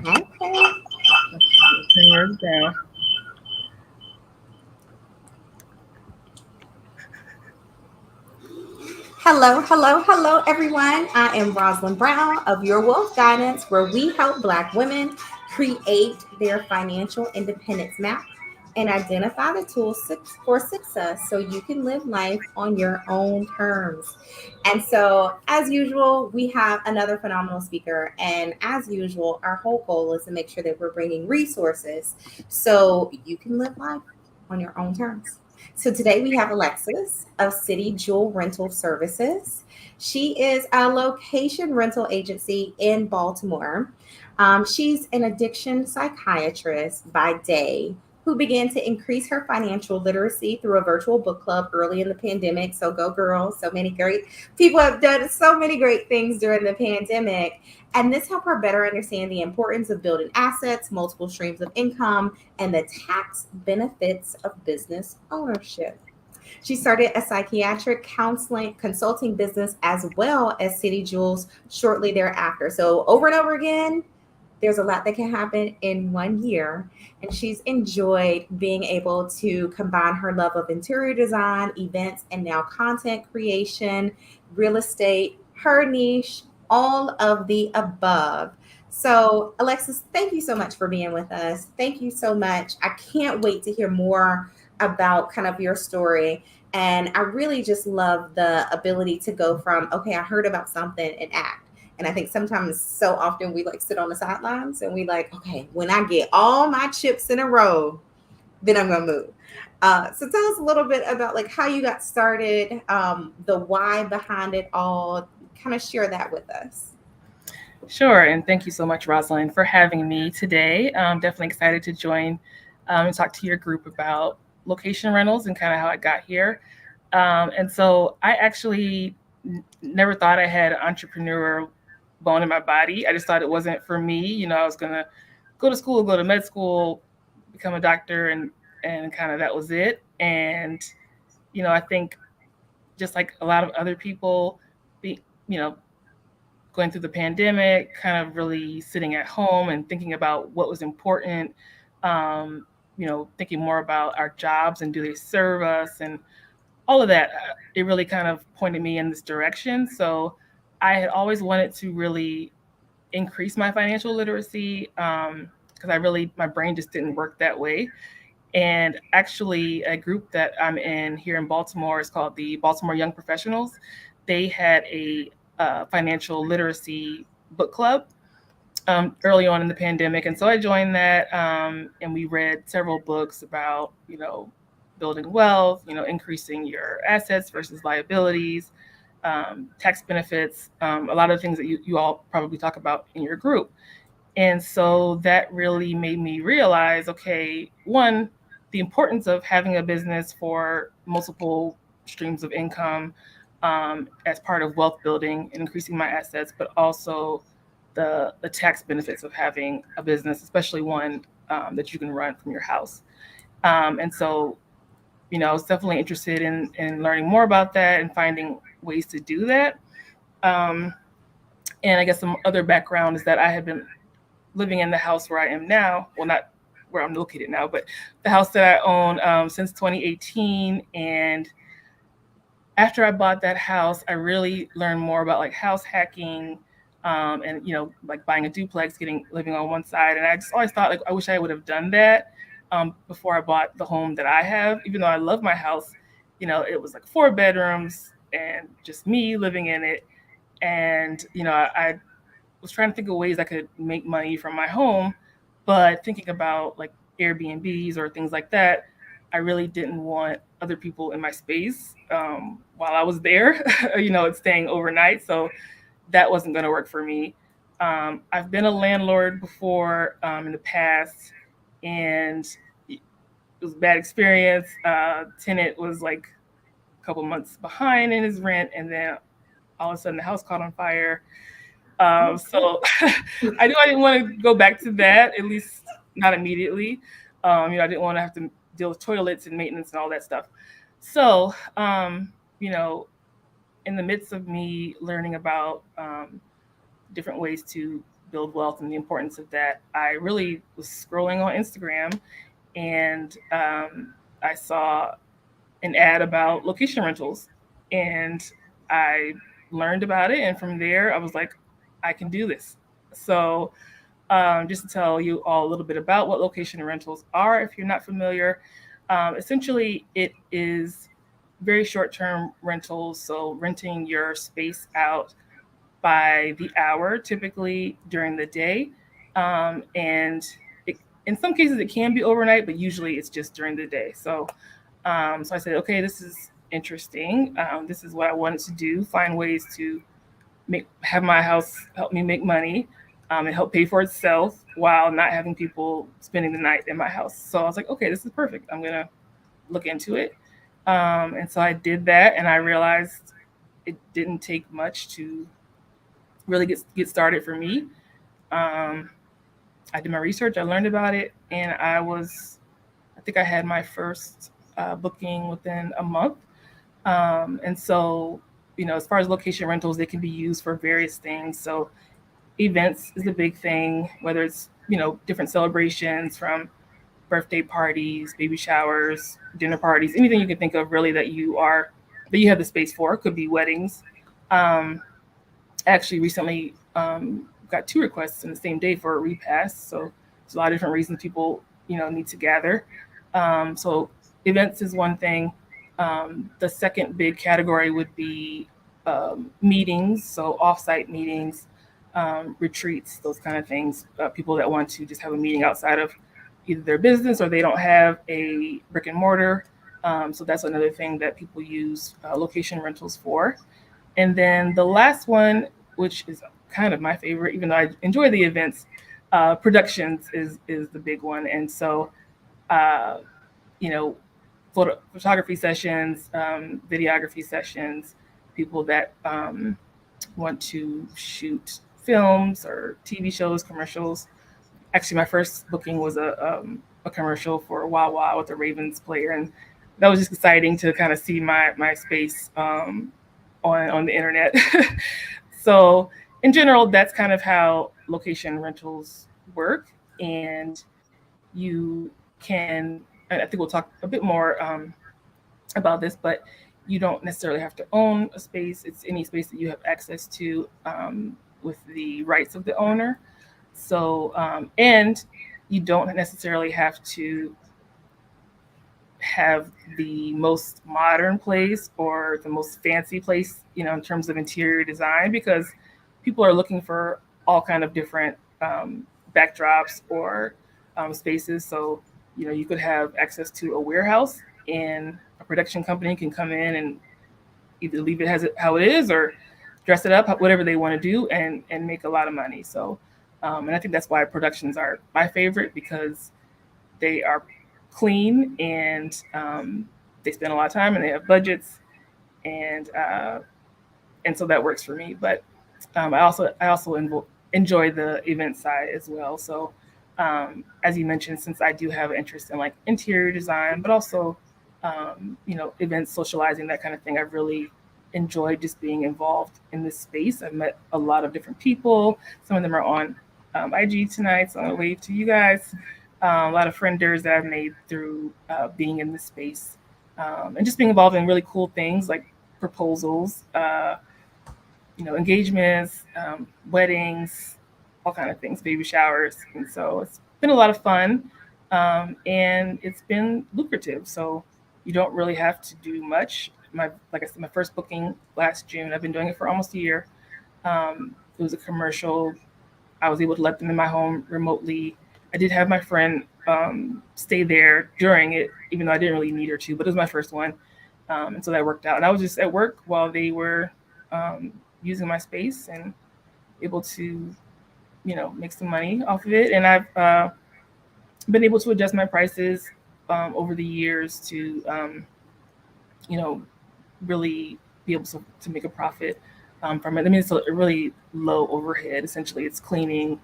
Okay. Turn yours down. Hello, hello, hello, everyone. I am Rosalind Brown of Your Wealth Guidance, where we help Black women create their financial independence map and identify the tools for success so you can live life on your own terms. And so, as usual, we have another phenomenal speaker. And as usual, our whole goal is to make sure that we're bringing resources so you can live life on your own terms. So today we have Alexis of City Jewel Rental Services. She is a location rental agency in Baltimore. She's an addiction psychiatrist by day who began to increase her financial literacy through a virtual book club early in the pandemic. So go girls. So many great people have done so many great things during the pandemic. And this helped her better understand the importance of building assets, multiple streams of income, and the tax benefits of business ownership. She started a psychiatric counseling consulting business as well as City Jewels shortly thereafter. So, over and over again, there's a lot that can happen in 1 year. And she's enjoyed being able to combine her love of interior design, events, and now content creation, real estate, her niche, all of the above. So, Alexis, thank you so much for being with us. Thank you so much. I can't wait to hear more about kind of your story. And I really just love the ability to go from, okay, I heard about something and act. And I think sometimes so often we like sit on the sidelines and we like, okay, when I get all my chips in a row, then I'm gonna move. So tell us a little bit about like how you got started, the why behind it all. Kind of share that with us. Sure, and thank you so much, Rosalind, for having me today. I'm definitely excited to join and talk to your group about location rentals and kind of how I got here. And so I actually never thought I had entrepreneur bone in my body. I just thought it wasn't for me. I was gonna go to school, go to med school, become a doctor, and kind of that was it. And I think just like a lot of other people, be you know going through the pandemic, kind of really sitting at home and thinking about what was important, thinking more about our jobs and do they serve us and all of that. It really kind of pointed me in this direction. So I had always wanted to really increase my financial literacy because my brain just didn't work that way. And actually, a group that I'm in here in Baltimore is called the Baltimore Young Professionals. They had a financial literacy book club early on in the pandemic, and so I joined that, and we read several books about building wealth, increasing your assets versus liabilities, tax benefits, a lot of the things that you all probably talk about in your group. And so that really made me realize, okay, one, the importance of having a business for multiple streams of income as part of wealth building and increasing my assets, but also the tax benefits of having a business, especially one that you can run from your house. And so, I was definitely interested in learning more about that and finding ways to do that. Um, and I guess some other background is that I had been living in the house where I am now. Well, not where I'm located now, but the house that I own since 2018. And after I bought that house, I really learned more about like house hacking, and like buying a duplex, living on one side. And I just always thought like I wish I would have done that before I bought the home that I have. Even though I love my house, it was like 4 bedrooms and just me living in it. And I was trying to think of ways I could make money from my home, but thinking about like Airbnbs or things like that, I really didn't want other people in my space while I was there, and staying overnight. So that wasn't going to work for me. I've been a landlord before in the past, and it was a bad experience. Tenant was like a couple months behind in his rent, and then all of a sudden the house caught on fire. So I knew I didn't want to go back to that, at least not immediately. I didn't want to have to deal with toilets and maintenance and all that stuff. So, you know, in the midst of me learning about different ways to build wealth and the importance of that, I really was scrolling on Instagram, and I saw an ad about location rentals, and I learned about it. And from there, I was like, I can do this. So, just to tell you all a little bit about what location rentals are, if you're not familiar, essentially it is very short term rentals. So, renting your space out by the hour, typically during the day. And in some cases, it can be overnight, but usually it's just during the day. So I said, okay, this is interesting. This is what I wanted to do: find ways to have my house help me make money, and help pay for itself while not having people spending the night in my house. So I was like, okay, this is perfect. I'm gonna look into it. And so I did that, and I realized it didn't take much to really get started for me. Um, I did my research, I learned about it, and I think I had my first booking within a month. And so, as far as location rentals, they can be used for various things. So, events is a big thing, whether it's, different celebrations, from birthday parties, baby showers, dinner parties, anything you can think of really that you have the space for. It could be weddings. Um, Actually recently got two requests in the same day for a repass. So there's a lot of different reasons people, need to gather. So events is one thing. The second big category would be meetings, so offsite meetings, retreats, those kind of things. People that want to just have a meeting outside of either their business, or they don't have a brick and mortar. So that's another thing that people use location rentals for. And then the last one, which is kind of my favorite, even though I enjoy the events, productions is the big one. And so, uh, you know, photography sessions, videography sessions, people that want to shoot films or TV shows, commercials. Actually, my first booking was a commercial for Wawa with the Ravens player, and that was just exciting to kind of see my space on the internet. So in general, that's kind of how location rentals work, and you can. I think we'll talk a bit more about this, but you don't necessarily have to own a space. It's any space that you have access to with the rights of the owner. So, and you don't necessarily have to have the most modern place or the most fancy place, in terms of interior design, because people are looking for all kind of different backdrops or spaces. So, you could have access to a warehouse, and a production company can come in and either leave it as how it is, or dress it up, whatever they want to do, and make a lot of money. So, and I think that's why productions are my favorite, because they are clean, and they spend a lot of time, and they have budgets, and so that works for me. But I also enjoy the event side as well. So, as you mentioned, since I do have an interest in like interior design, but also events, socializing, that kind of thing, I've really enjoyed just being involved in this space. I've met a lot of different people. Some of them are on IG tonight, so I'm gonna wave to you guys. A lot of frienders that I've made through being in this space, and just being involved in really cool things like proposals, engagements, weddings, all kind of things, baby showers. And so it's been a lot of fun, and it's been lucrative. So you don't really have to do much. Like I said, my first booking last June. I've been doing it for almost a year. It was a commercial. I was able to let them in my home remotely. I did have my friend stay there during it, even though I didn't really need her to, but it was my first one. And so that worked out. And I was just at work while they were using my space, and able to, make some money off of it. And I've been able to adjust my prices over the years to, you know, really be able to make a profit from it. I mean, it's a really low overhead. Essentially, it's cleaning,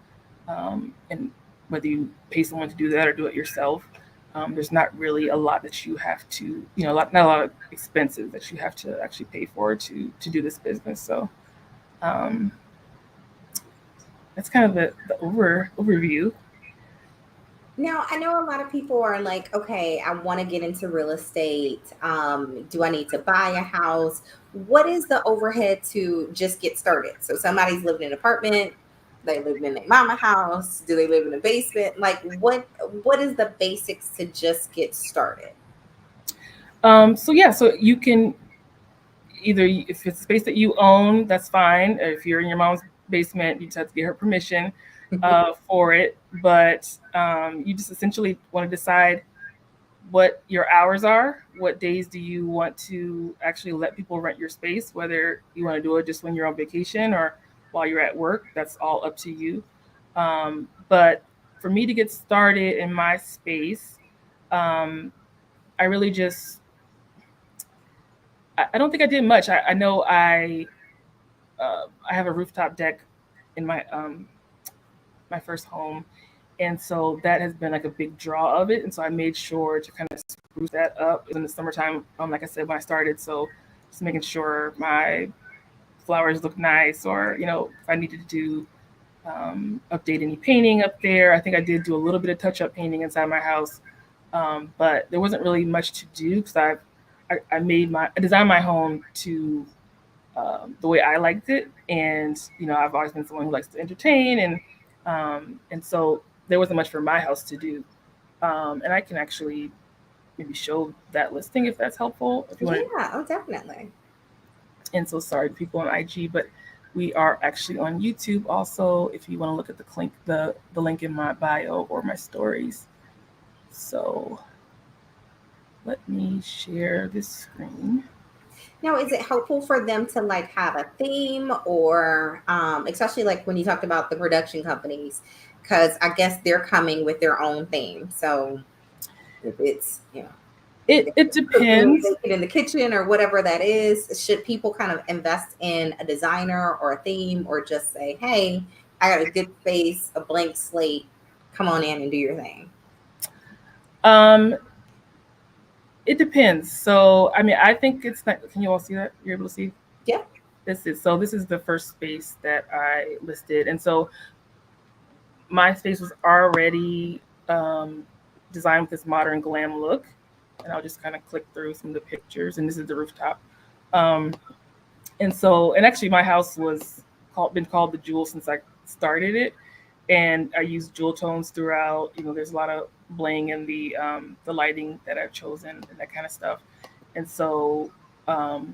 and whether you pay someone to do that or do it yourself, there's not really a lot that you have to, not a lot of expenses that you have to actually pay for to do this business. So, that's kind of the overview. Now, I know a lot of people are like, okay, I want to get into real estate. Do I need to buy a house? What is the overhead to just get started? So somebody's living in an apartment, they live in their mama house, do they live in a basement? Like what is the basics to just get started? So yeah, so you can either, if it's space that you own, that's fine. If you're in your mom's basement, you just have to get her permission for it. But you just essentially want to decide what your hours are. What days do you want to actually let people rent your space? Whether you want to do it just when you're on vacation or while you're at work, that's all up to you. But for me to get started in my space, um, I really just I don't think I did much. I know I have a rooftop deck in my first home, and so that has been like a big draw of it. And so I made sure to kind of spruce that up in the summertime. Like I said, when I started, so just making sure my flowers look nice, or if I needed to do update any painting up there. I think I did do a little bit of touch up painting inside my house, but there wasn't really much to do because I designed my home to the way I liked it, and I've always been someone who likes to entertain, and so there wasn't much for my house to do, and I can actually maybe show that listing if that's helpful. If you want, Yeah, oh, definitely. and so sorry to people on IG, but we are actually on YouTube also. If you want to look at the link in my bio or my stories. So let me share this screen. Now, is it helpful for them to like have a theme or especially like when you talked about the production companies, because I guess they're coming with their own theme. So if it's, It cooking, depends. baking in the kitchen or whatever that is, should people kind of invest in a designer or a theme or just say, hey, I got a good space, a blank slate, come on in and do your thing? Um, it depends. So, I mean, I think it's not. Can you all see that? You're able to see? Yeah. This is the first space that I listed, and so my space was already designed with this modern glam look, and I'll just kind of click through some of the pictures, and this is the rooftop. Um, and actually, my house was been called the Jewel since I started it, and I use jewel tones throughout. There's a lot of bling in the lighting that I've chosen and that kind of stuff, and so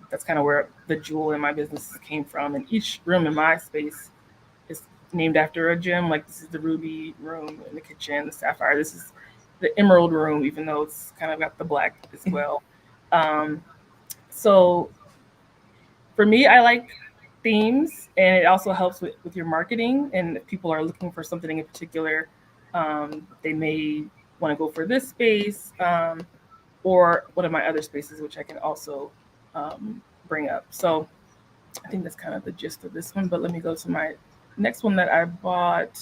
that's kind of where the jewel in my business came from. And each room in my space is named after a gem. Like this is the ruby room in the kitchen, the sapphire. This is the emerald room, even though it's kind of got the black as well. Um, so for me, I like themes, and it also helps with your marketing. And if people are looking for something in particular, they may want to go for this space or one of my other spaces, which I can also bring up. So I think that's kind of the gist of this one. But let me go to my next one that I bought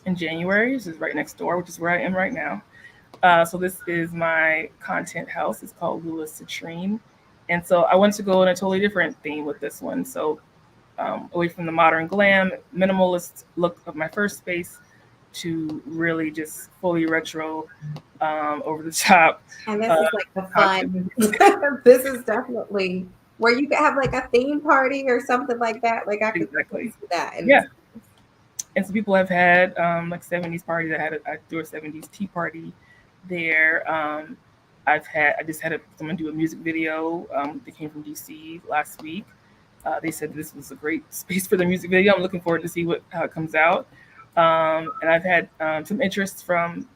in January. This is right next door, which is where I am right now. So this is my content house. It's called Lula Citrine. And so I wanted to go in a totally different theme with this one. So away from the modern glam, minimalist look of my first space to really just fully retro, over the top. And this is like the fun. This is definitely where you could have like a theme party or something like that. Like I could Exactly. see that. And Yeah. And so people have had like 70s parties. I threw a 70s tea party there. I just had someone do a music video. They came from DC last week. They said this was a great space for the music video. I'm looking forward to see how it comes out. And I've had some interest from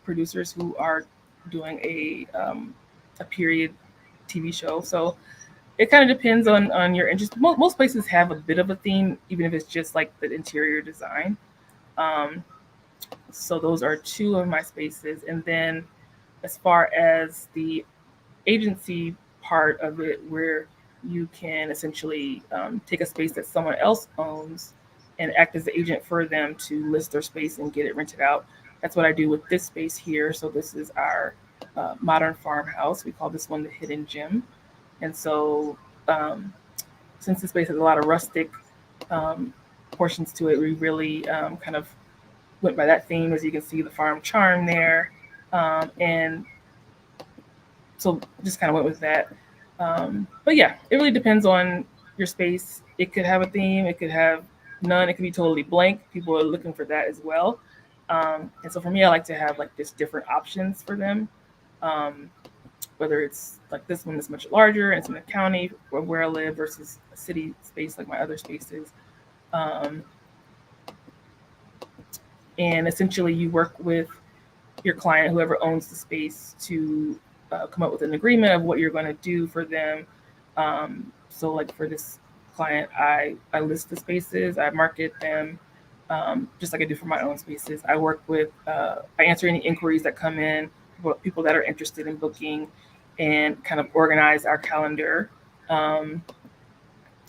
producers who are doing a period TV show. So it kind of depends on your interest. Most places have a bit of a theme, even if it's just like the interior design. So those are two of my spaces. And then as far as the agency part of it, where you can essentially take a space that someone else owns and act as the agent for them to list their space and get it rented out. That's what I do with this space here. So this is our modern farmhouse. We call this one the Hidden Gem. And so since this space has a lot of rustic portions to it. We really kind of went by that theme, as you can see the farm charm there. And so just kind of went with that. But yeah, it really depends on your space. It could have a theme, it could have none, it could be totally blank. People are looking for that as well. And so for me, I like to have like just different options for them. Um, Whether it's like this one is much larger and it's in the county or where I live versus a city space like my other spaces. Um, and essentially, you work with your client, whoever owns the space, to come up with an agreement of what you're going to do for them. So, like for this client, I list the spaces, I market them, just like I do for my own spaces. I work with, I answer any inquiries that come in, people that are interested in booking, and kind of organize our calendar. Um,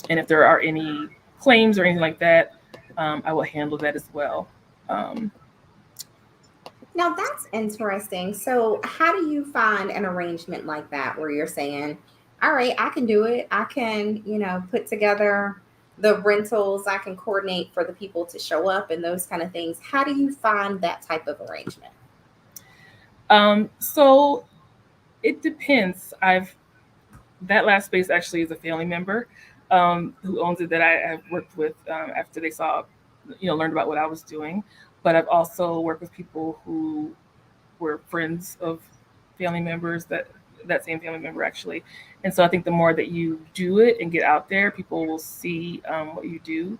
and if there are any claims or anything like that, I will handle that as well. Um, Now that's interesting. So, how do you find an arrangement like that where you're saying, all right, I can do it. I can, put together the rentals, I can coordinate for the people to show up and those kind of things. How do you find that type of arrangement? so it depends. That last space actually is a family member who owns it that I have worked with after they saw, learned about what I was doing. But I've also worked with people who were friends of family members that same family member actually. And so I think the more that you do it and get out there, people will see what you do,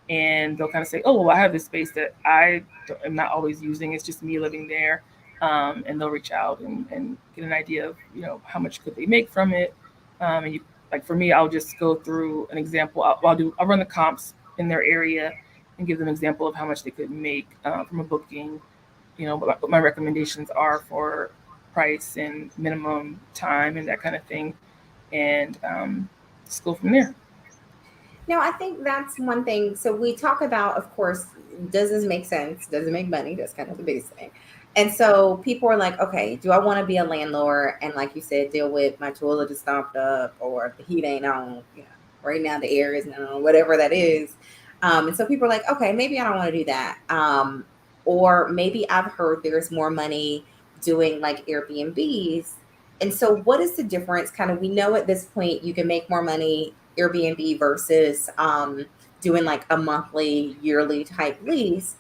and they'll kind of say, "Oh, well, I have this space that am not always using. It's just me living there." And they'll reach out and get an idea of how much could they make from it. And you like for me, I'll just go through an example. I'll run the comps in their area and give them an example of how much they could make from a booking. What my recommendations are for price and minimum time and that kind of thing, and just go from there. No, I think that's one thing. So we talk about, of course, does this make sense? Does it make money? That's kind of the biggest thing. And so people are like, okay, do I want to be a landlord and, like you said, deal with my toilet is stomped up or the heat ain't on, right now the air isn't on, whatever that is. And so people are like, okay, maybe I don't want to do that. Or maybe I've heard there's more money doing like Airbnbs. And so what is the difference? Kind of, we know at this point you can make more money Airbnb versus doing like a monthly, yearly type lease.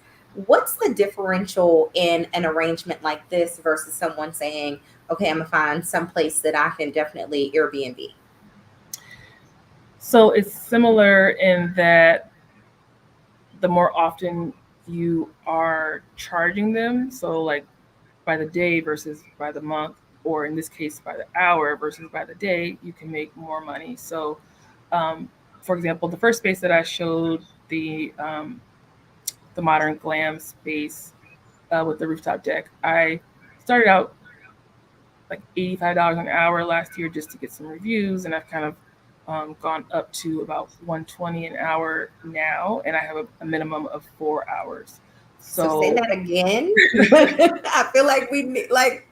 What's the differential in an arrangement like this versus someone saying, okay, I'm gonna find some place that I can definitely Airbnb? So it's similar in that the more often you are charging them, so like by the day versus by the month, or in this case by the hour versus by the day, you can make more money. So, um, for example, the first space that I showed, the modern glam space with the rooftop deck, I started out like $85 an hour last year just to get some reviews, and I've kind of gone up to about 120 an hour now, and I have a minimum of 4 hours. So say So that again. I feel like we need like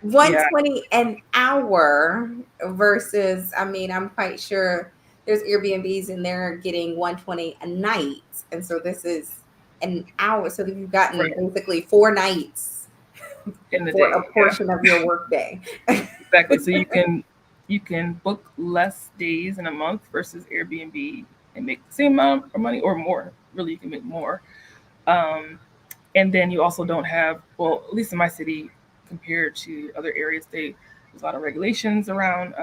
yeah, 120 an hour versus, I mean, I'm quite sure there's Airbnbs in there getting 120 a night. And so this is an hour. So you've gotten right basically 4 nights in the for day, a yeah, portion of your workday. exactly. So you can book less days in a month versus Airbnb and make the same amount of money or more. Really, you can make more. Um, and then you also don't have, well, at least in my city, compared to other areas, there's a lot of regulations around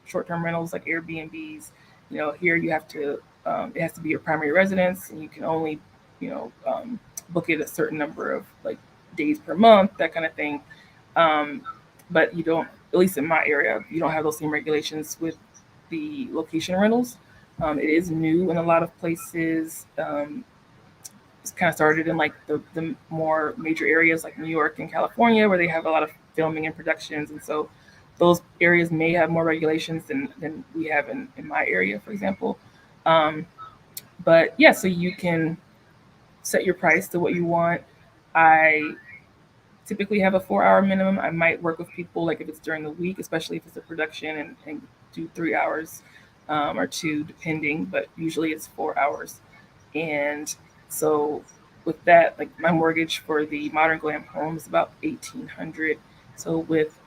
short-term rentals like Airbnbs. Here you have to, it has to be your primary residence, and you can only, book it a certain number of like days per month, that kind of thing. Um, but you don't, at least in my area, you don't have those same regulations with the location rentals. It is new in a lot of places. It's kind of started in like the more major areas like New York and California, where they have a lot of filming and productions, and so those areas may have more regulations than we have in my area, for example. Um, but yeah, so you can set your price to what you want. I typically have a 4 hour minimum. I might work with people like if it's during the week, especially if it's a production, and do 3 hours. or 2, depending, but usually it's 4 hours. And so with that, like my mortgage for the modern glam home is about 1,800. So with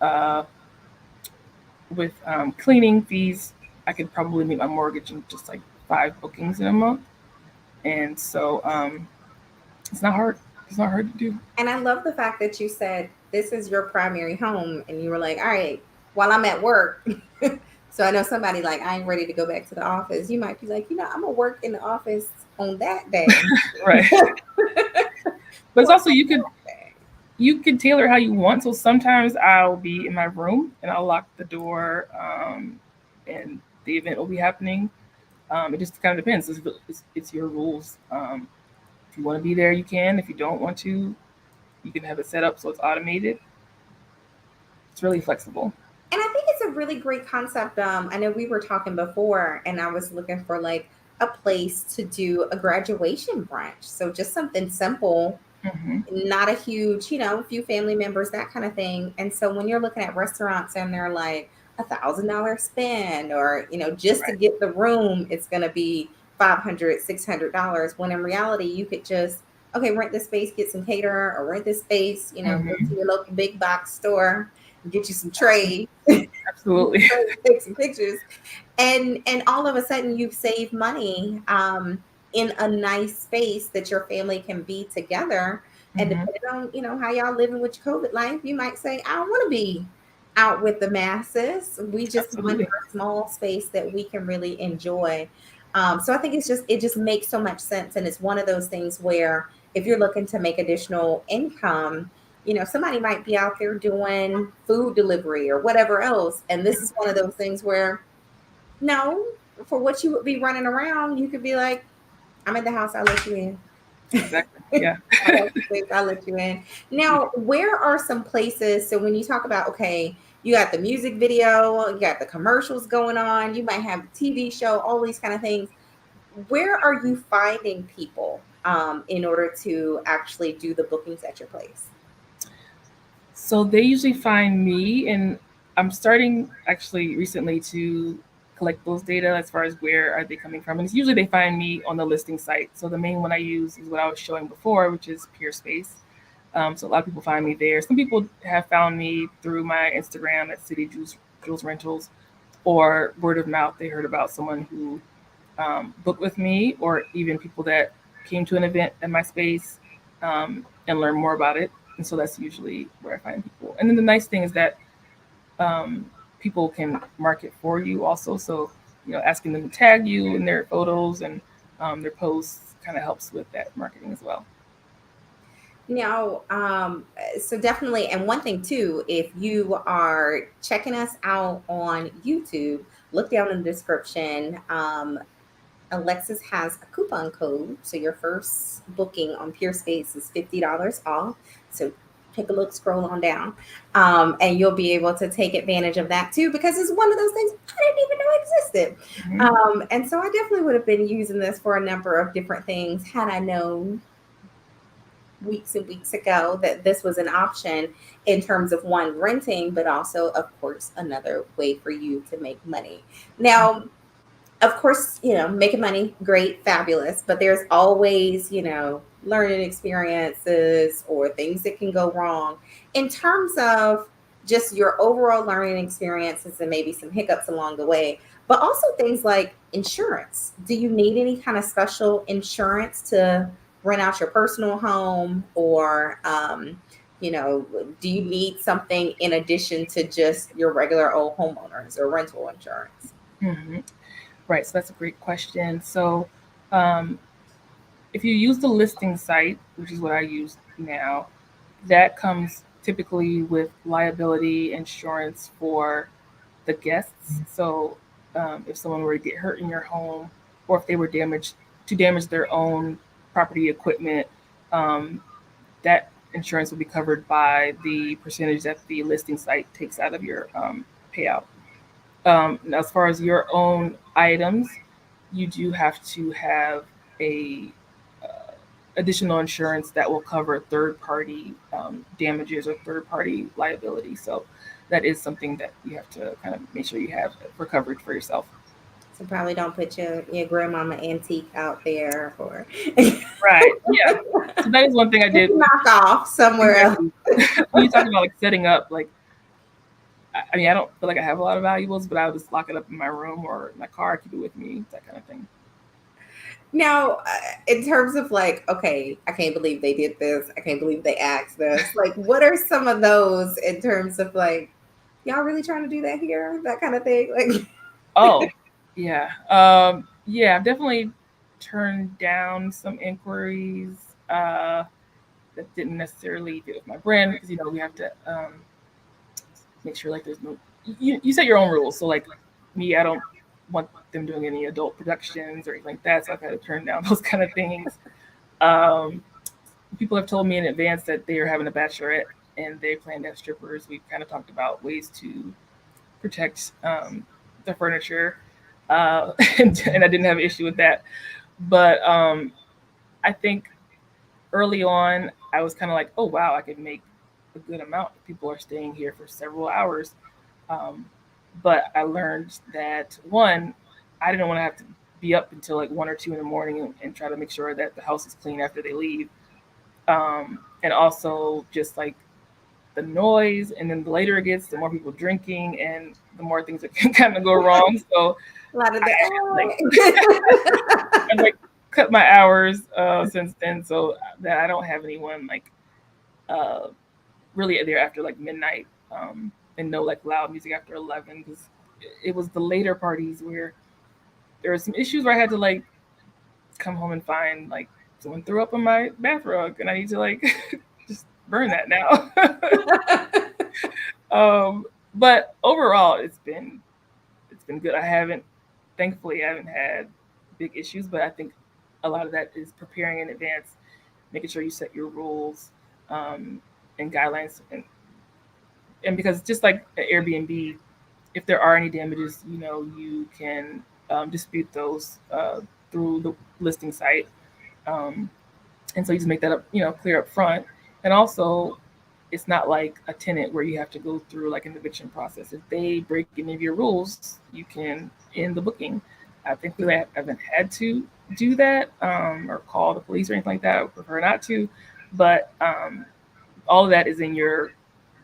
cleaning fees, I could probably meet my mortgage in just like 5 bookings in a month. And so it's not hard. It's not hard to do. And I love the fact that you said this is your primary home and you were like, all right, while I'm at work. So I know somebody like, I ain't ready to go back to the office. You might be like, I'm going to work in the office on that day. Right. But it's Or also on that day. you can tailor how you want. So sometimes I'll be in my room and I'll lock the door, and the event will be happening. It just kind of depends. It's your rules. If you want to be there, you can. If you don't want to, you can have it set up so it's automated. It's really flexible. And I think it's a really great concept. I know we were talking before, and I was looking for like a place to do a graduation brunch. So just something simple, Hmm. not a huge, a few family members, that kind of thing. And so when you're looking at restaurants and they're like $1,000 spend, or just to Right. get the room, it's going to be 500, $600. When in reality, you could just rent this space, get some caterer, or rent this space, go to Hmm. your local big box store, get you some trays, Absolutely. take some pictures, and all of a sudden you've saved money, in a nice space that your family can be together. And Hmm. depending on how y'all living with your COVID life, you might say, I don't want to be out with the masses. We just want Absolutely. a small space that we can really enjoy. So I think it just makes so much sense, and it's one of those things where if you're looking to make additional income, somebody might be out there doing food delivery or whatever else, and this is one of those things where, no, for what you would be running around, you could be like, I'm at the house, I'll let you in. Exactly. Yeah. I got the space, I'll let you in. Now, where are some places? So when you talk about, okay, you got the music video, you got the commercials going on, you might have a TV show, all these kind of things. Where are you finding people, in order to actually do the bookings at your place? So they usually find me, and I'm starting actually recently to collect those data as far as where are they coming from. And it's usually they find me on the listing site. So the main one I use is what I was showing before, which is Peerspace. So a lot of people find me there. Some people have found me through my Instagram at Jewels Rentals, or word of mouth. They heard about someone who booked with me, or even people that came to an event at my space, and learn more about it. And so that's usually where I find people. And then the nice thing is that um, people can market for you also. So, asking them to tag you in their photos and their posts kind of helps with that marketing as well. Now, so definitely, and one thing too, if you are checking us out on YouTube, look down in the description. Alexis has a coupon code, so your first booking on Pure Space is $50 off. So take a look, scroll on down, and you'll be able to take advantage of that too, because it's one of those things I didn't even know existed. Hmm. And so I definitely would have been using this for a number of different things had I known weeks and weeks ago that this was an option, in terms of one, renting, but also, of course, another way for you to make money. Now, of course, making money, great, fabulous, but there's always, learning experiences or things that can go wrong in terms of just your overall learning experiences, and maybe some hiccups along the way, but also things like insurance. Do you need any kind of special insurance to rent out your personal home, or, do you need something in addition to just your regular old homeowners or rental insurance? Hmm. Right. So that's a great question. So um, if you use the listing site, which is what I use now, that comes typically with liability insurance for the guests. So if someone were to get hurt in your home, or if they were damage their own property equipment, um, that insurance will be covered by the percentage that the listing site takes out of your payout. As far as your own items, you do have to have a additional insurance that will cover third party damages or third party liability. So that is something that you have to kind of make sure you have for coverage for yourself. So probably don't put your grandmama antique out there or Right. Yeah. So that is one thing I did. knock off somewhere else. Exactly. When you talk about like setting up, like I mean, I don't feel like I have a lot of valuables, but I would just lock it up in my room or my car, keep it with me, that kind of thing. Now, in terms of like, okay, I can't believe they did this. I can't believe they asked this. Like, what are some of those in terms of like, y'all really trying to do that here? That kind of thing. Like, Oh, yeah. Yeah, I've definitely turned down some inquiries that didn't necessarily fit with my brand because we have to make sure like there's no you set your own rules. So like me, I don't want them doing any adult productions or anything like that. So I've had to turn down those kind of things. Um, People have told me in advance that they are having a bachelorette and they plan to have strippers. We've kind of talked about ways to protect the furniture, and I didn't have an issue with that. But I think early on, I was kind of like, oh wow, I could make a good amount. People are staying here for several hours. Um, but I learned that one, I didn't want to have to be up until like 1 or 2 in the morning and try to make sure that the house is clean after they leave. And also just like the noise, and then the later it gets, the more people drinking, and the more things that can kind of go wrong. So a lot of I like that. I like cut my hours since then, so that I don't have anyone like uh, really there after like midnight, and no like loud music after 11 because it was the later parties where there were some issues where I had to like come home and find like someone threw up on my bath rug and I need to like just burn that now. um, but overall, it's been good. Thankfully, I haven't had big issues, but I think a lot of that is preparing in advance, making sure you set your rules um, and guidelines, and because just like at Airbnb, if there are any damages, you can dispute those through the listing site. Um, and so you just make that up, clear up front. And also, it's not like a tenant where you have to go through like an eviction process. If they break any of your rules, you can end the booking. Thankfully, I haven't had to do that or call the police or anything like that. I would prefer not to, but all of that is in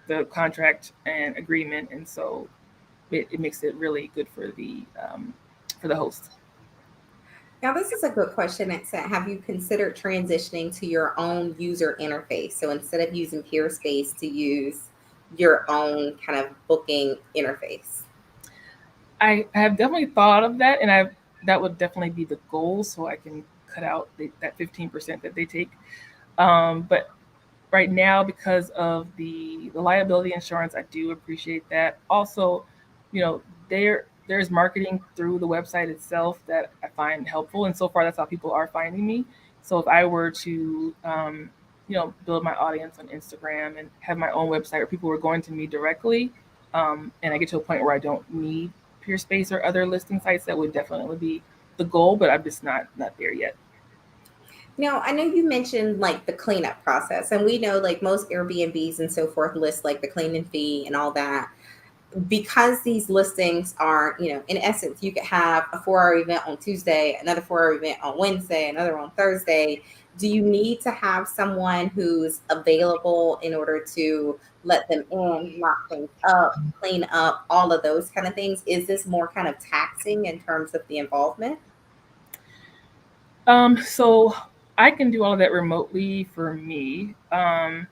the contract and agreement, and so it makes it really good for the host. Now, this is a good question. It said, have you considered transitioning to your own user interface? So instead of using Peerspace, to use your own kind of booking interface. I have definitely thought of that, and that would definitely be the goal, so I can cut out that 15% that they take. But right now, because of the liability insurance, I do appreciate that. Also, there's marketing through the website itself that I find helpful, and so far that's how people are finding me. So if I were to build my audience on Instagram and have my own website where people were going to me directly, and I get to a point where I don't need Peerspace or other listing sites, that would definitely be the goal, but I'm just not there yet. Now, I know you mentioned like the cleanup process, and we know like most Airbnbs and so forth list like the cleaning fee and all that. Because these listings are, in essence, you could have a 4-hour event on Tuesday, another 4-hour event on Wednesday, another on Thursday. Do you need to have someone who's available in order to let them in, lock things up, clean up, all of those kind of things? Is this more kind of taxing in terms of the involvement? So I can do all of that remotely for me. And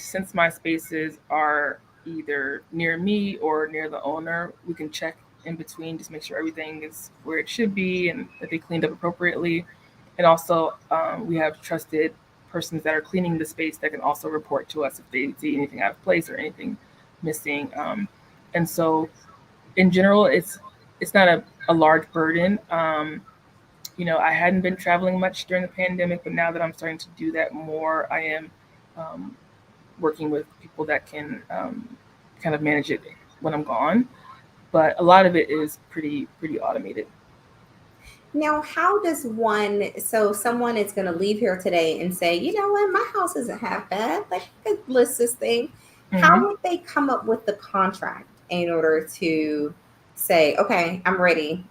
since my spaces are either near me or near the owner, we can check in between, just make sure everything is where it should be and that they cleaned up appropriately. And also, we have trusted persons that are cleaning the space that can also report to us if they see anything out of place or anything missing. And so, in general, it's not a large burden. I hadn't been traveling much during the pandemic, but now that I'm starting to do that more, I am um, working with people that can kind of manage it when I'm gone. But a lot of it is pretty automated. Now, how does one, so someone is going to leave here today and say, you know what, my house isn't half bad. Like, I could list this thing. How Hmm. would they come up with the contract in order to say, okay, I'm ready?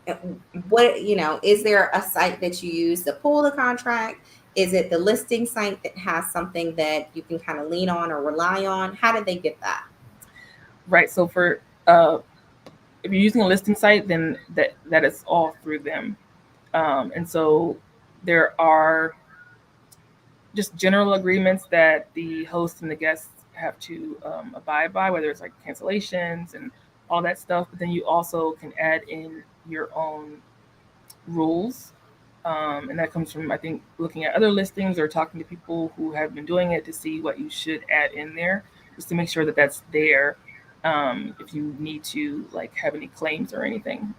What, is there a site that you use to pull the contract? Is it the listing site that has something that you can kind of lean on or rely on? How did they get that? Right. So for if you're using a listing site, then that is all through them. And so there are just general agreements that the host and the guests have to abide by, whether it's like cancellations and all that stuff. But then you also can add in your own rules. And that comes from, I think, looking at other listings or talking to people who have been doing it to see what you should add in there, just to make sure that that's there if you need to like have any claims or anything.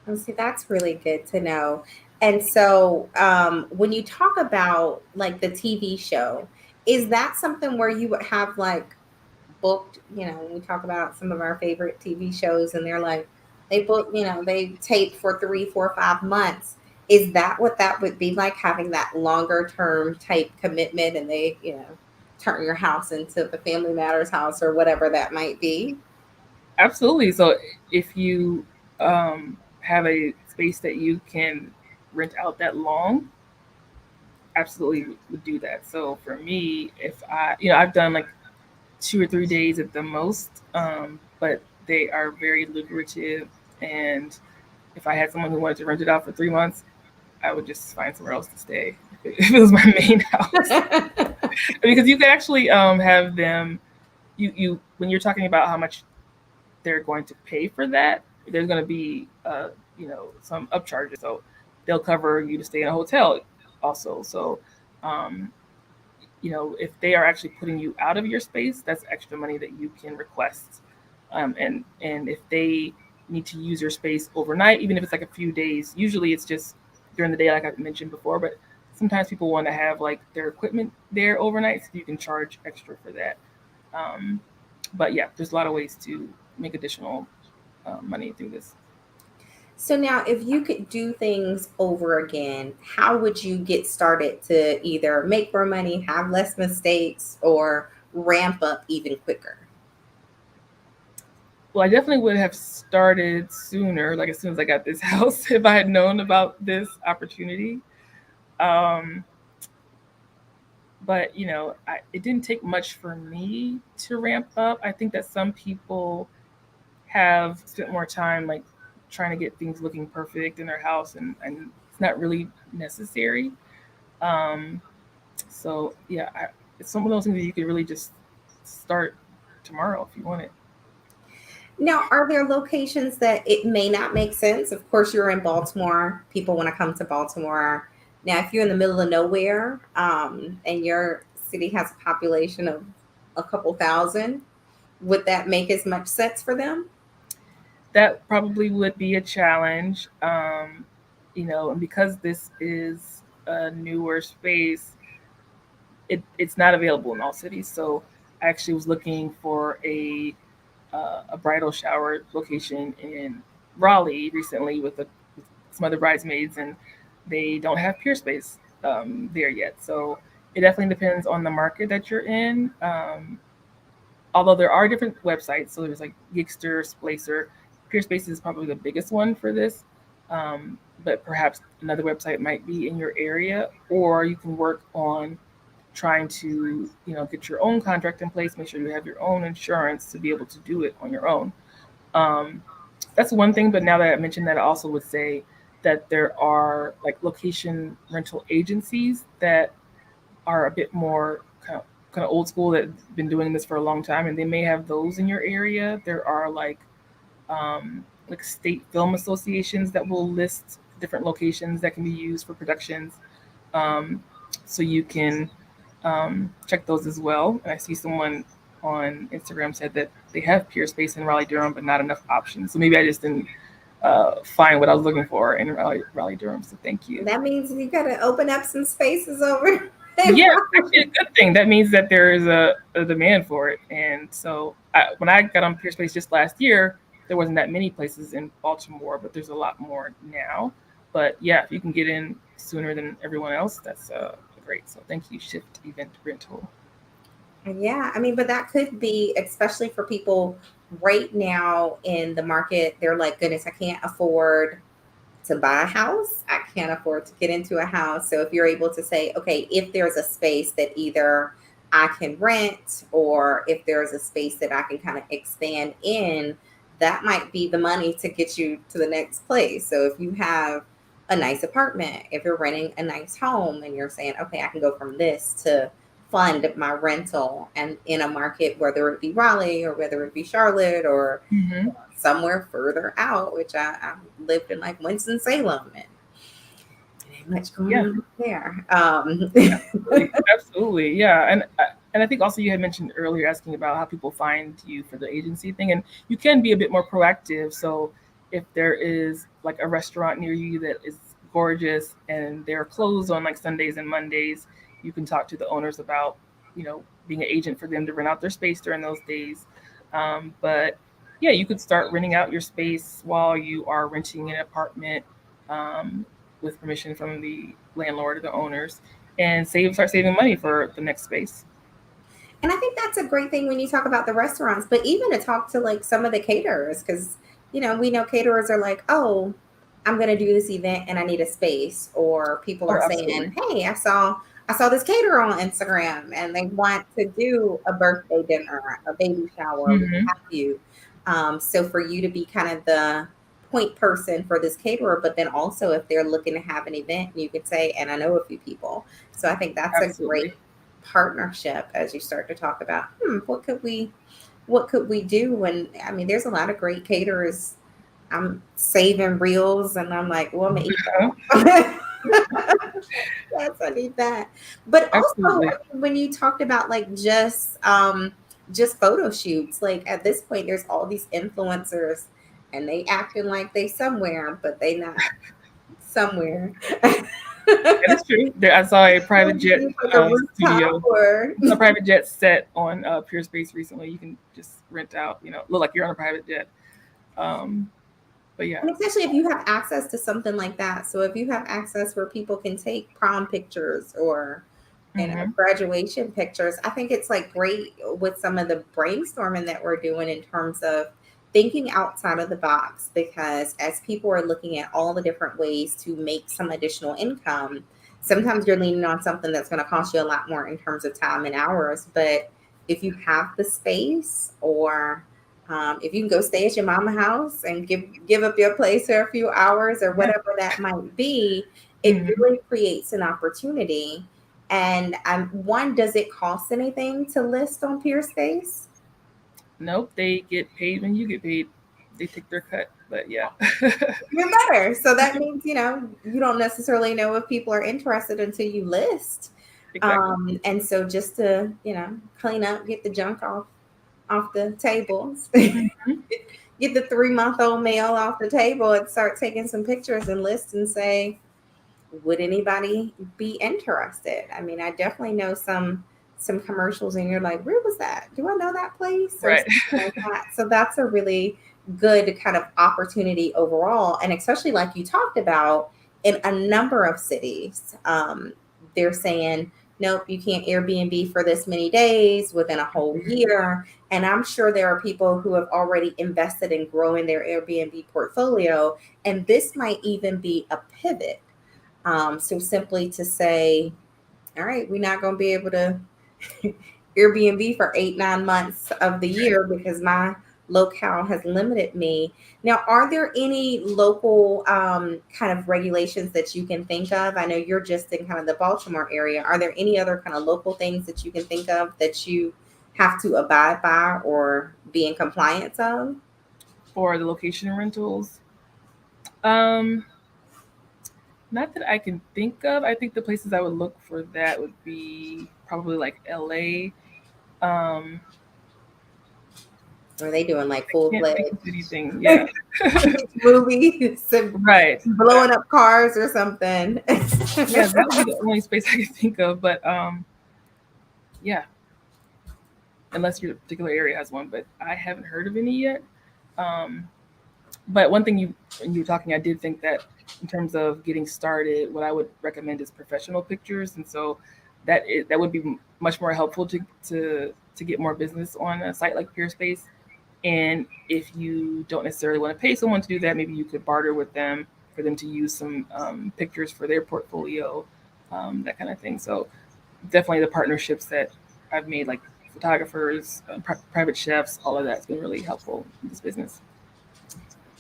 Oh, see, that's really good to know. And so, when you talk about like the TV show, is that something where you would have like booked, when we talk about some of our favorite TV shows and they're like, they book, they tape for 3, 4, 5 months. Is that what that would be like, having that longer term type commitment, and they, turn your house into the Family Matters house or whatever that might be? Absolutely. So if you have a space that you can rent out that long, absolutely would do that. So for me, if I've done like 2 or 3 days at the most, but they are very lucrative. And if I had someone who wanted to rent it out for 3 months, I would just find somewhere else to stay if it was my main house. Because you can actually have them. You when you're talking about how much they're going to pay for that, there's going to be some upcharges. So they'll cover you to stay in a hotel also. So um, if they are actually putting you out of your space, that's extra money that you can request. And if they need to use your space overnight, even if it's like a few days, usually it's just during the day, like I mentioned before. But sometimes people want to have like their equipment there overnight, so you can charge extra for that. Um, but yeah, there's a lot of ways to make additional money through this. So now, if you could do things over again, how would you get started to either make more money, have less mistakes, or ramp up even quicker? Well, I definitely would have started sooner, like as soon as I got this house, if I had known about this opportunity. Um, but it didn't take much for me to ramp up. I think that some people have spent more time like trying to get things looking perfect in their house, and it's not really necessary. Um, so yeah, it's some of those things that you could really just start tomorrow if you want it. Now, are there locations that it may not make sense? Of course, you're in Baltimore. People want to come to Baltimore. Now, if you're in the middle of nowhere, and your city has a population of a couple thousand, would that make as much sense for them? That probably would be a challenge. And because this is a newer space, it's not available in all cities. So I actually was looking for a bridal shower location in Raleigh recently with some other bridesmaids, and they don't have pier space there yet. So it definitely depends on the market that you're in. Although there are different websites, so there's like Gigster, Splacer. Peerspace is probably the biggest one for this, but perhaps another website might be in your area, or you can work on trying to get your own contract in place, make sure you have your own insurance to be able to do it on your own. Um, that's one thing. But now that I mentioned that, I also would say that there are like location rental agencies that are a bit more kind of old school that have been doing this for a long time, and they may have those in your area. There are like state film associations that will list different locations that can be used for productions. Um, so you can check those as well. And I see someone on Instagram said that they have peer space in Raleigh Durham, but not enough options. So maybe I just didn't find what I was looking for in Raleigh Durham. So thank you. That means you got to open up some spaces over. Yeah, actually a good thing. That means that there is a demand for it. And so when I got on PeerSpace just last year, there wasn't that many places in Baltimore, but there's a lot more now. But yeah, if you can get in sooner than everyone else, that's great. So thank you, Shift Event Rental. Yeah, I mean, but that could be, especially for people right now in the market, they're like, goodness, I can't afford to buy a house. I can't afford to get into a house. So if you're able to say, okay, if there's a space that either I can rent or if there's a space that I can kind of expand in, that might be the money to get you to the next place. So if you have a nice apartment, if you're renting a nice home and you're saying, okay, I can go from this to fund my rental and in a market, whether it be Raleigh or whether it be Charlotte or Mm-hmm. somewhere further out, which I lived in like Winston-Salem and it ain't much going Yeah, on there. absolutely, absolutely. Yeah, and I think also you had mentioned earlier asking about how people find you for the agency thing, and you can be a bit more proactive. So if there is like a restaurant near you that is gorgeous and they're closed on like Sundays and Mondays, you can talk to the owners about, being an agent for them to rent out their space during those days. But yeah, you could start renting out your space while you are renting an apartment, um, with permission from the landlord or the owners, and start saving money for the next space. And I think that's a great thing when you talk about the restaurants, but even to talk to like some of the caterers, because we know caterers are like, oh, I'm gonna do this event and I need a space, or people Oh, are saying, absolutely. hey, I saw this caterer on Instagram and they want to do a birthday dinner, a baby shower, what Hmm. have you. So for you to be kind of the point person for this caterer, but then also if they're looking to have an event, you could say, and I know a few people. So I think that's a Absolutely. great partnership as you start to talk about what could we do when I mean there's a lot of great caterers. I'm saving reels and I'm like, well, I'm gonna eat Uh-huh. that. Yes, I need that. But also Absolutely. when you talked about like just photo shoots, like at this point there's all these influencers and they acting like they somewhere, but they not somewhere. That is true. There, I saw a private jet Like a rooftop studio, or a private jet set on Pure Space recently. You can just rent out, look like you're on a private jet. Um, but yeah. and especially if you have access to something like that. So if you have access where people can take prom pictures or Hmm. graduation pictures, I think it's like great with some of the brainstorming that we're doing in terms of thinking outside of the box because as people are looking at all the different ways to make some additional income, sometimes you're leaning on something that's going to cost you a lot more in terms of time and hours. But if you have the space or if you can go stay at your mama house and give up your place for a few hours or Yeah. whatever that might be, it Hmm. really creates an opportunity. And one, does it cost anything to list on Peerspace? Nope. They get paid when you get paid. They take their cut. But yeah. You're better. So that means, you don't necessarily know if people are interested until you list. Exactly. And so just to, clean up, get the junk off the tables, Hmm. get the 3-month-old mail off the table and start taking some pictures and list and say, would anybody be interested? I mean, I definitely know some commercials and you're like, where was that? Do I know that place or Right. something like that? So that's a really good kind of opportunity overall. And especially like you talked about in a number of cities, they're saying, nope, you can't Airbnb for this many days within a whole Mhm. year. And I'm sure there are people who have already invested in growing their Airbnb portfolio. And this might even be a pivot, so simply to say, all right, we're not going to be able to Airbnb for 8, 9 months of the year because my locale has limited me. Now, are there any local kind of regulations that you can think of? I know you're just in kind of the Baltimore area. Are there any other kind of local things that you can think of that you have to abide by or be in compliance of? For the location rentals, um, not that I can think of. I think the places I would look for that would be probably like LA. Um, Are they doing like I full can't think fledged of anything. Yeah. movies and Right. blowing up cars or something? Yeah, that would be the only space I could think of. But yeah, unless your particular area has one, but I haven't heard of any yet. Um, but one thing when you were talking, I did think that in terms of getting started, what I would recommend is professional pictures, and so that would be much more helpful to get more business on a site like Peerspace. And if you don't necessarily want to pay someone to do that, maybe you could barter with them for them to use some pictures for their portfolio, that kind of thing. So definitely the partnerships that I've made, like photographers, private chefs, all of that's been really helpful in this business.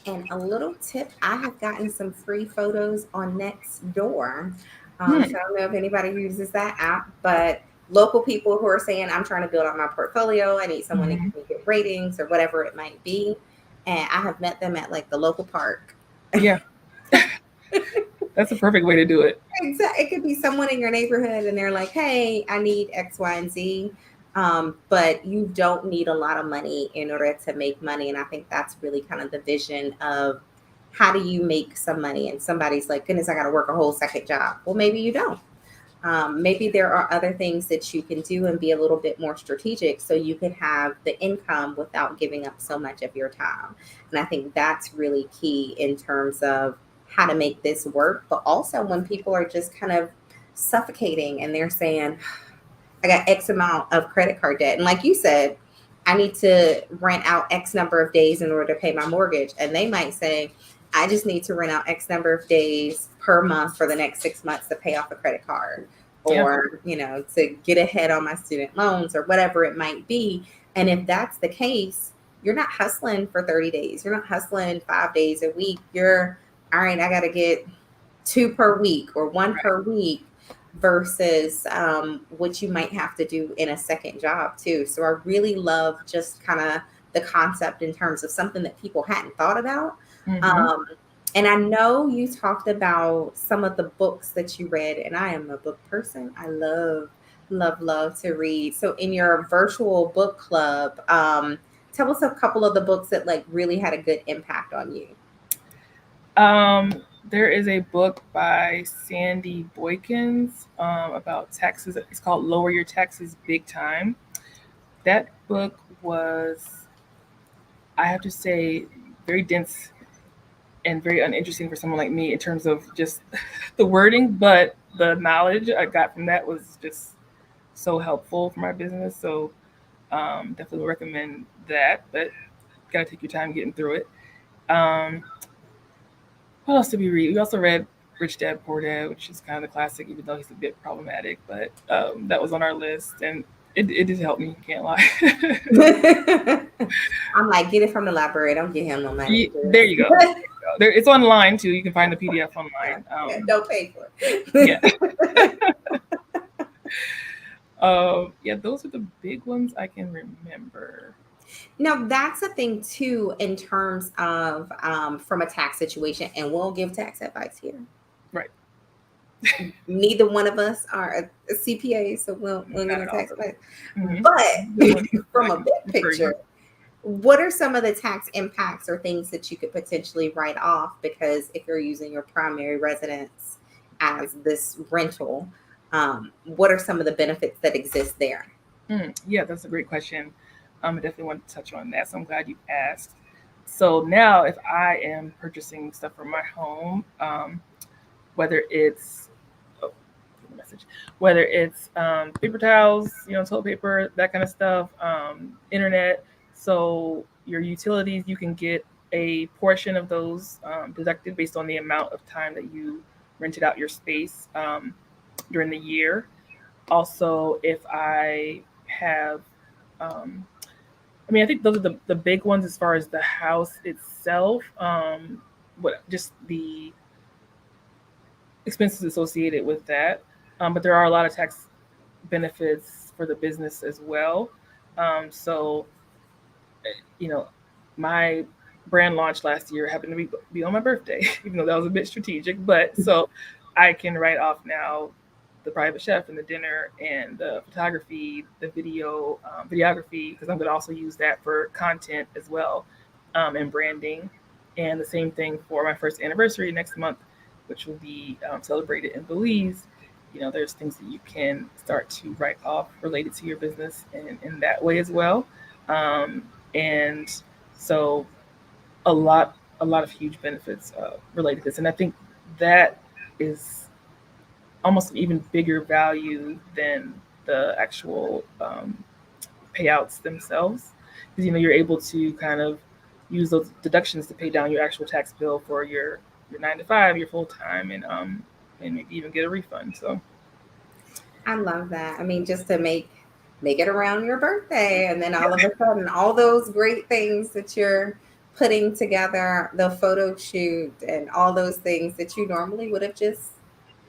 And a little tip, I have gotten some free photos on Nextdoor. So Hmm. I don't know if anybody uses that app, but local people who are saying, I'm trying to build out my portfolio, I need someone to Hmm. give me good ratings or whatever it might be. And I have met them at like the local park. Yeah, that's a perfect way to do it. Exactly. It could be someone in your neighborhood and they're like, hey, I need X, Y, and Z. But you don't need a lot of money in order to make money. And I think that's really kind of the vision of how do you make some money? And somebody's like, goodness, I got to work a whole second job. Well, maybe you don't. Maybe there are other things that you can do and be a little bit more strategic so you can have the income without giving up so much of your time. And I think that's really key in terms of how to make this work. But also when people are just kind of suffocating and they're saying, I got X amount of credit card debt. And like you said, I need to rent out X number of days in order to pay my mortgage. And they might say, I just need to rent out X number of days per month for the next 6 months to pay off a credit card Yeah. or, to get ahead on my student loans or whatever it might be. And if that's the case, you're not hustling for 30 days. You're not hustling 5 days a week. You're, all right, I got to get two per week or one Right. per week versus what you might have to do in a second job too. So I really love just kind of the concept in terms of something that people hadn't thought about. Hmm. Um, and I know you talked about some of the books that you read, and I am a book person. I love, love, love to read. So in your virtual book club, tell us a couple of the books that like really had a good impact on you. There is a book by Sandy Boykins about taxes. It's called Lower Your Taxes Big Time. That book was, I have to say, very dense and very uninteresting for someone like me in terms of just the wording, but the knowledge I got from that was just so helpful for my business. So definitely recommend that, but gotta take your time getting through it. Um, what else did we read? We also read Rich Dad Poor Dad, which is kind of the classic, even though he's a bit problematic, but that was on our list, and it did help me. Can't lie. I'm like, get it from the library. Don't get him no money. There you go. There, it's online too. You can find the PDF online. Yeah, don't pay for Yeah. it. Yeah, those are the big ones I can remember. Now, that's a thing too, in terms of from a tax situation, and we'll give tax advice here. Right. Neither one of us are a CPA, so we'll give Not no at all. tax advice. Mm-hmm. But But from I a can big refer you. picture, what are some of the tax impacts or things that you could potentially write off? Because if you're using your primary residence as this rental, what are some of the benefits that exist there? Yeah, that's a great question. I definitely want to touch on that. So I'm glad you asked. So now, if I am purchasing stuff for my home, whether it's oh, message, whether it's paper towels, toilet paper, that kind of stuff, internet. So your utilities, you can get a portion of those deducted based on the amount of time that you rented out your space during the year. Also, if I have, um, I mean, I think those are the big ones as far as the house itself. What just the expenses associated with that. But there are a lot of tax benefits for the business as well. So, you know, my brand launch last year happened to be on my birthday, even though that was a bit strategic. But so I can write off now the private chef and the dinner and the photography, the videography, because I'm going to also use that for content as well, and branding. And the same thing for my first anniversary next month, which will be celebrated in Belize. There's things that you can start to write off related to your business in that way as well. And so a lot of huge benefits related to this, and I think that is almost an even bigger value than the actual payouts themselves. because you're able to kind of use those deductions to pay down your actual tax bill for your 9 to 5, your full time, and maybe even get a refund. So I love that. I mean, just to make it around your birthday, and then all of a sudden, all those great things that you're putting together, the photo shoot, and all those things that you normally would have just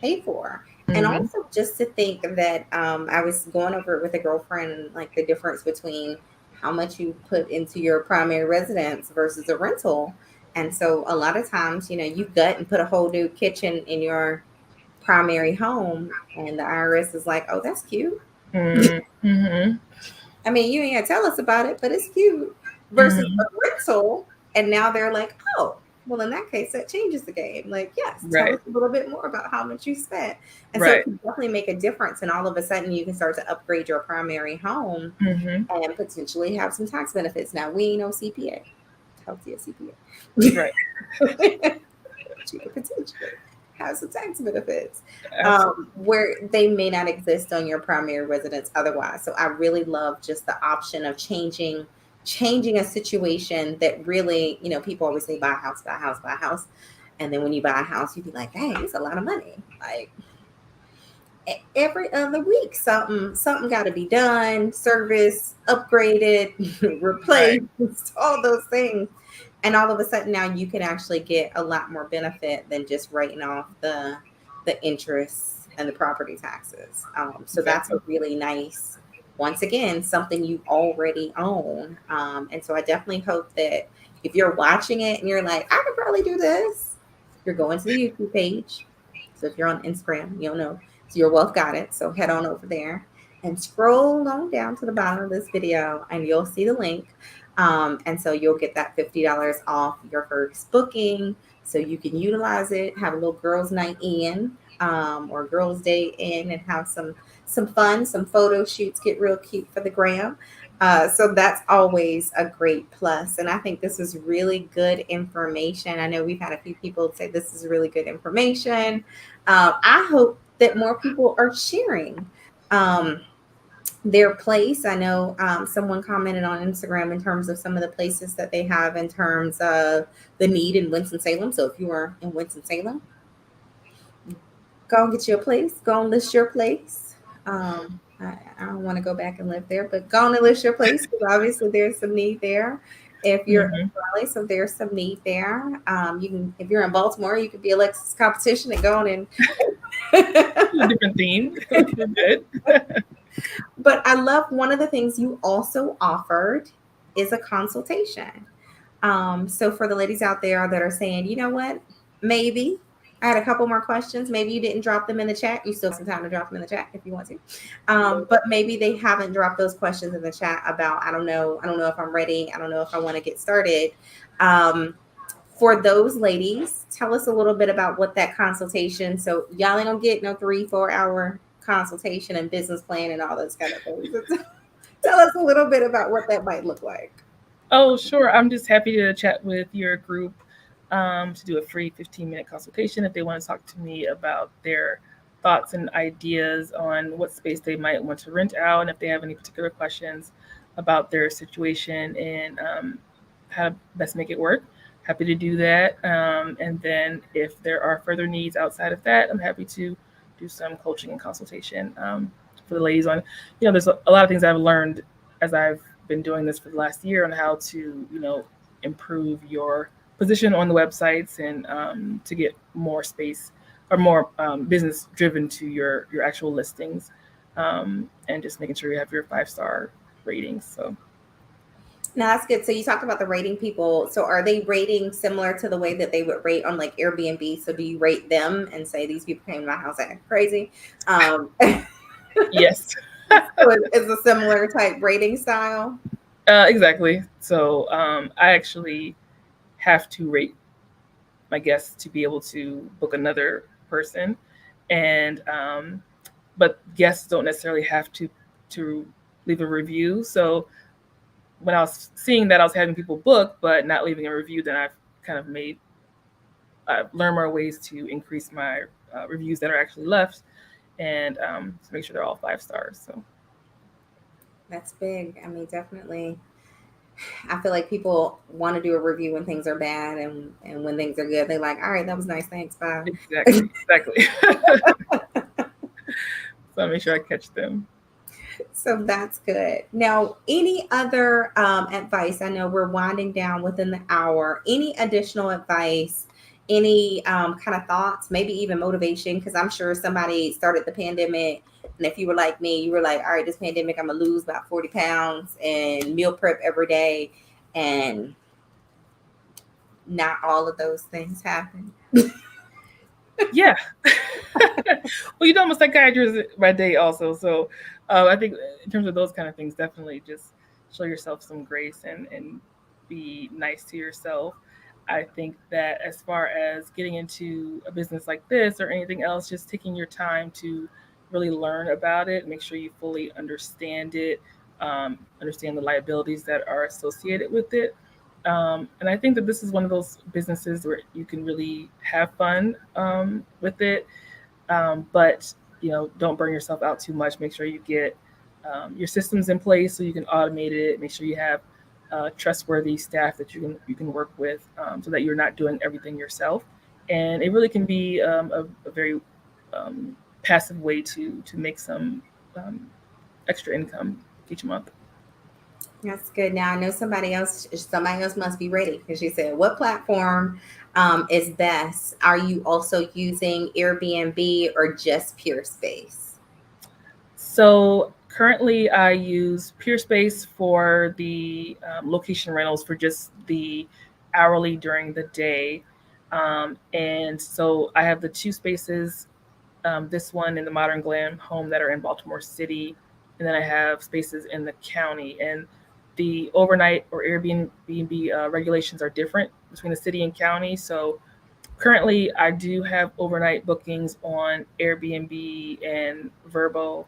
paid for. And hmm also just to think that I was going over it with a girlfriend, and like the difference between how much you put into your primary residence versus a rental. And so a lot of times, you gut and put a whole new kitchen in your primary home, and the IRS is like, "Oh, that's cute." hmm I mean, you ain't gotta tell us about it, but it's cute. Versus a hmm rental, and now they're like, "Oh, well, in that case, that changes the game." Like, yes, tell right, us a little bit more about how much you spent, and so it right, can definitely make a difference. And all of a sudden, you can start to upgrade your primary home hmm and potentially have some tax benefits. Now, we ain't no CPA. Talk to your CPA. right, But you could potentially have some tax benefits absolutely, where they may not exist on your primary residence otherwise. So I really love just the option of changing a situation that really, people always say buy a house, buy a house, buy a house. And then when you buy a house, you'd be like, dang, it's a lot of money. Like every other week, something got to be done, service, upgraded, right, replaced, all those things. And all of a sudden now you can actually get a lot more benefit than just writing off the interest and the property taxes. So that's a exactly. really nice, once again, something you already own. And so I definitely hope that if you're watching it and you're like, I could probably do this, you're going to the YouTube page. So if you're on Instagram, you'll know it's Your Wealth Guidance. So head on over there and scroll on down to the bottom of this video, and you'll see the link. And so you'll get that $50 off your first booking. So you can utilize it, have a little girls' night in, or girls' day in, and have some fun, some photo shoots, get real cute for the gram. So that's always a great plus. And I think this is really good information. I know we've had a few people say this is really good information. I hope that more people are sharing. Um, their place. I know someone commented on Instagram in terms of some of the places that they have in terms of the need in Winston-Salem. So if you are in Winston-Salem, go and get your place. Go and list your place. I don't want to go back and live there, but go on and list your place because obviously there's some need there. If you're in hmm Raleigh, so there's some need there. You can, if you're in Baltimore, you could be Alexis competition and go on and A different theme. We're good. But I love one of the things you also offered is a consultation. So for the ladies out there that are saying, you know what, maybe I had a couple more questions. Maybe you didn't drop them in the chat. You still have some time to drop them in the chat if you want to. But maybe they haven't dropped those questions in the chat about, I don't know if I'm ready. I don't know if I want to get started. Um, for those ladies, tell us a little bit about what that consultation. So y'all ain't gonna get no 3-4 hour consultation and business plan and all those kind of things. Tell us a little bit about what that might look like. Oh, sure. I'm just happy to chat with your group to do a free 15-minute consultation if they want to talk to me about their thoughts and ideas on what space they might want to rent out, and if they have any particular questions about their situation and how to best make it work. Happy to do that. And then if there are further needs outside of that, I'm happy to do some coaching and consultation for the ladies on, there's a lot of things I've learned as I've been doing this for the last year on how to, improve your position on the websites and to get more space or more business driven to your actual listings, and just making sure you have your 5-star ratings. So Now that's good. So you talked about the rating people. So are they rating similar to the way that they would rate on like Airbnb? So do you rate them and say these people came to my house acting crazy? yes, So it's a similar type rating style. exactly. So I actually have to rate my guests to be able to book another person, and but guests don't necessarily have to leave a review. So when I was seeing that I was having people book but not leaving a review, then kind of I've learned more ways to increase my reviews that are actually left, and to make sure they're all 5 stars. So That's big. I mean, definitely. I feel like people want to do a review when things are bad, and when things are good, they're like, all right, that was nice, thanks, bye. Exactly. So I make sure I catch them. So that's good. Now, any other advice? I know we're winding down within the hour. Any additional advice? Any kind of thoughts? Maybe even motivation? Because I'm sure somebody started the pandemic, and if you were like me, you were like, "All right, this pandemic, I'm gonna lose about 40 pounds and meal prep every day," and not all of those things happen. Yeah. Well, you know, I'm a psychiatrist by day also. So I think in terms of those kind of things, definitely just show yourself some grace and be nice to yourself. I think that as far as getting into a business like this or anything else, just taking your time to really learn about it, make sure you fully understand it, understand the liabilities that are associated with it. And I think that this is one of those businesses where you can really have fun with it, but don't burn yourself out too much. Make sure you get your systems in place so you can automate it. Make sure you have trustworthy staff that you can work with, so that you're not doing everything yourself. And it really can be a very passive way to make some um, extra income each month. That's good. Now I know somebody else must be ready because she said, "What platform is best? Are you also using Airbnb or just Pure Space?" So currently, I use PeerSpace for the location rentals for just the hourly during the day. And so I have the two spaces, this one in the Modern Glam home that are in Baltimore City, and then I have spaces in the county. And the overnight or Airbnb regulations are different between the city and county. So currently, I do have overnight bookings on Airbnb and Verbo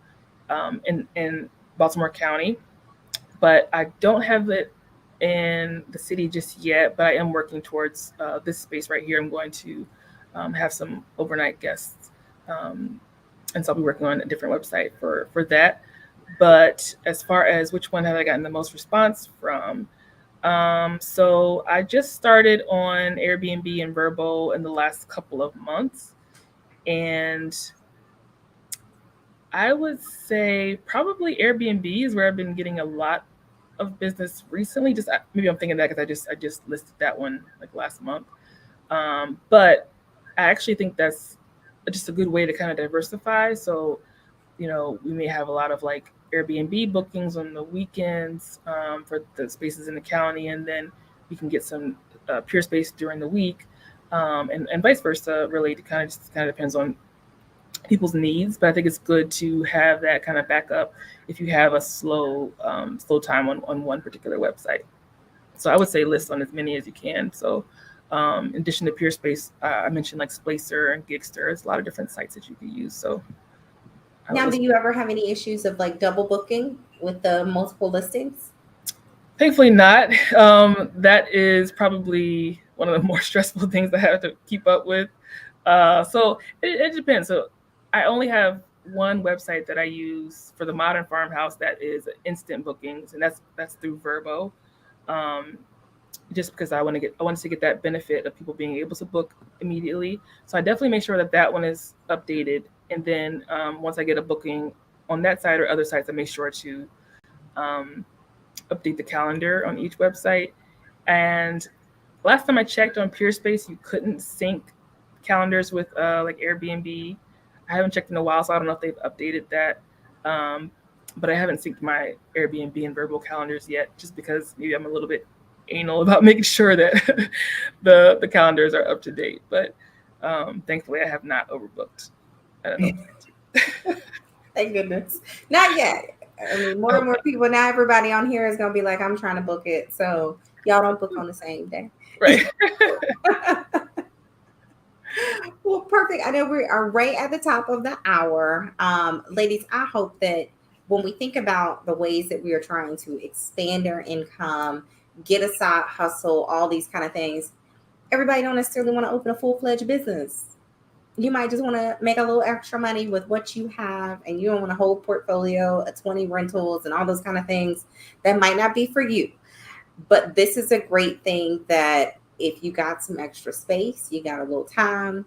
in Baltimore County, but I don't have it in the city just yet. But I am working towards this space right here. I'm going to have some overnight guests, um, and so I'll be working on a different website for that. But as far as which one have I gotten the most response from, so I just started on Airbnb and Verbo in the last couple of months, and I would say probably Airbnb is where I've been getting a lot of business recently. Just maybe I'm thinking that because I just listed that one like last month. But I actually think that's just a good way to kind of diversify. So we may have a lot of like Airbnb bookings on the weekends, for the spaces in the county, and then we can get some pure space during the week, and vice versa. Really, it kind of depends on people's needs, but I think it's good to have that kind of backup if you have a slow time on one particular website. So I would say list on as many as you can. So in addition to PeerSpace, I mentioned like Splacer and Gigster. There's a lot of different sites that you could use. So I would Now, do list. you ever have any issues of like double booking with the multiple listings? Thankfully not. That is probably one of the more stressful things I have to keep up with. So it depends. So I only have one website that I use for the modern farmhouse that is instant bookings, and that's through Verbo. Um, just because I wanted to get that benefit of people being able to book immediately. So I definitely make sure that that one is updated, and then once I get a booking on that site or other sites, I make sure to um, update the calendar on each website. And last time I checked on PeerSpace, you couldn't sync calendars with like Airbnb. I haven't checked in a while, so I don't know if they've updated that. Um, but I haven't synced my Airbnb and Verbal calendars yet, just because maybe I'm a little bit anal about making sure that the calendars are up to date. But thankfully, I have not overbooked. I don't know. Thank goodness. Not yet. I mean, more and more Okay. people now. Everybody on here is gonna be like, "I'm trying to book it," so y'all don't book on the same day. Right. Well, perfect. I know we are right at the top of the hour. Ladies, I hope that when we think about the ways that we are trying to expand our income, get a side hustle, all these kind of things, everybody don't necessarily want to open a full-fledged business. You might just want to make a little extra money with what you have, and you don't want a whole portfolio of 20 rentals and all those kind of things. That might not be for you. But this is a great thing that if you got some extra space, you got a little time,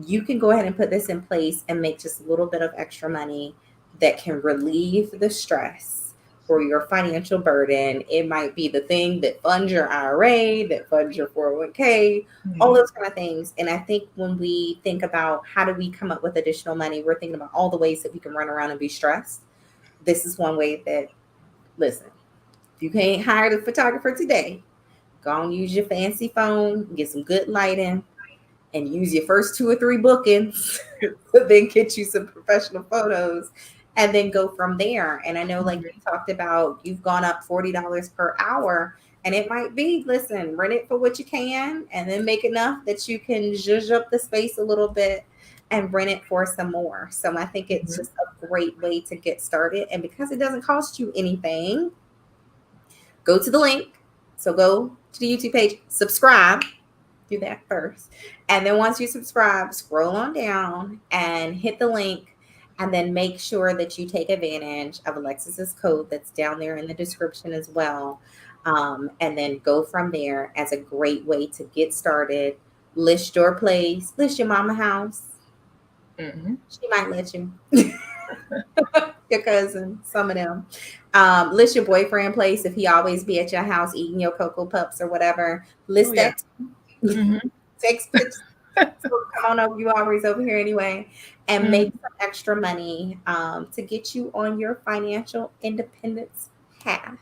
you can go ahead and put this in place and make just a little bit of extra money that can relieve the stress or your financial burden. It might be the thing that funds your IRA, that funds your 401k, all those kind of things. And I think when we think about how do we come up with additional money, we're thinking about all the ways that we can run around and be stressed. This is one way that, listen, if you can't hire the photographer today, go and use your fancy phone, get some good lighting, and use your first 2 or 3 bookings, then get you some professional photos, and then go from there. And I know, like you talked about, you've gone up $40 per hour, and it might be, listen, rent it for what you can, and then make enough that you can zhuzh up the space a little bit and rent it for some more. So I think it's just a great way to get started. And because it doesn't cost you anything, go to the link. So go to the YouTube page, subscribe, do that first. And then once you subscribe, scroll on down and hit the link, and then make sure that you take advantage of Alexis's code that's down there in the description as well. And then go from there as a great way to get started. List your place, list your mama house. She might let you. Your cousin, some of them. List your boyfriend place if he always be at your house eating your Cocoa Puffs or whatever. List that. Takes pictures. So come on over. You always over here anyway, and make some extra money to get you on your financial independence path.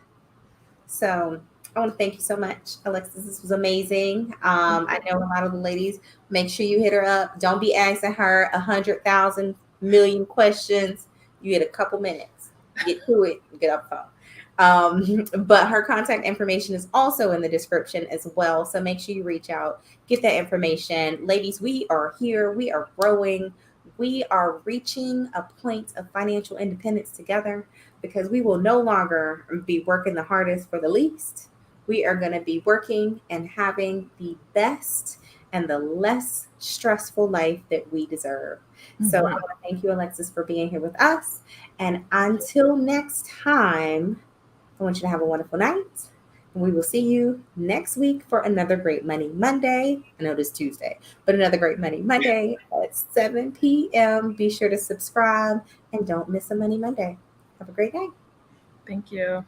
So I want to thank you so much, Alexis. This was amazing. I know a lot of the ladies. Make sure you hit her up. Don't be asking her 100,000 million questions. You get a couple minutes. Get to it. Get up the phone. But her contact information is also in the description as well. So make sure you reach out, get that information. Ladies, we are here. We are growing. We are reaching a point of financial independence together, because we will no longer be working the hardest for the least. We are going to be working and having the best and the less stressful life that we deserve. So I want to thank you, Alexis, for being here with us. And until next time, I want you to have a wonderful night. And we will see you next week for another Great Money Monday. I know it's Tuesday, but another Great Money Monday at 7 p.m. Be sure to subscribe and don't miss a Money Monday. Have a great day. Thank you.